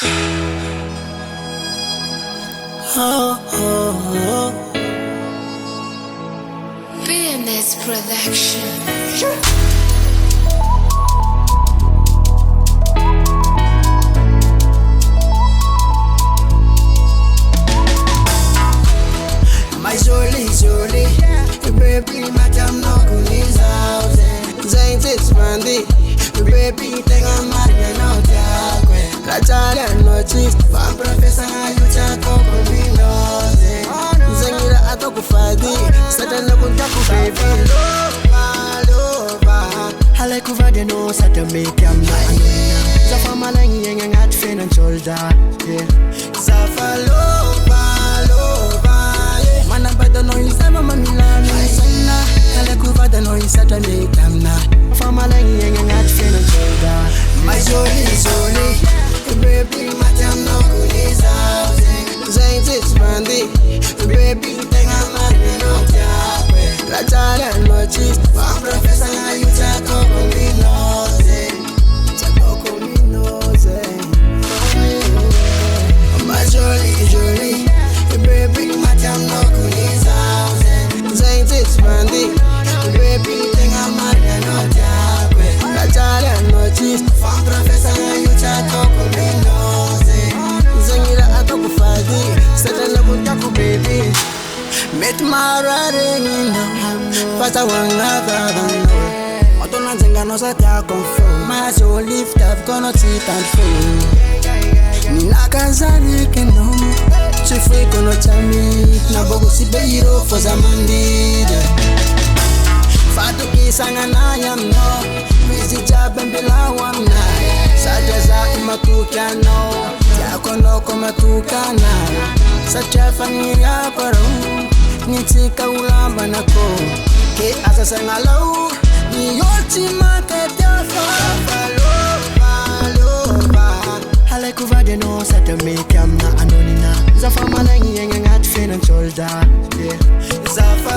Oh, oh, oh. BNS Production. My Jolie, baby, madam no kuliza Zain Titzmandi, baby, tenga maria no takwe La chara no chief, fan professor yucha koko binoze Zengira ato kufadi, satana kuntaku baby Lova, hale kuvade no sata make yam na anuna Zafa malangi yenga ngat fin and shoulder, yeah Zafa lova Mana bada no isama mamila no sana Kale kuvada no isata me kamna Fama langi yenga ngat fena shoulder My Jolie Baby matam no kuliza Zain Titzmandi Baby tenga mani no kyakwe La chara no chief Fan professor nga yucha koko minoze Chakoko minoze My Jolie Baby, matam no kuliza Zain Titzmandi Baby, tenga maria no takwe La chara no chief Fan professor nga yucha koko minoze Zengira ato kufadi Satana kuntaku baby Met mara ringina Fata wanga vagano Otona zenga no sata confirm My soul lift up kono tit and full Nina kazani keno Chifwe kono chami Na bogo si beiro for zamandide Fatu kisanga na yamno Mizi jabembila wamna Sajaza imatukano Yakono komatukana Sachafangi ya paro Nitika ulamba nako Ke asasa ngalau Ni yoti maketafo Hale kuvade no sata make yam na anonina Zafa malangi yenga ngat fin and shoulder, yeah Zafa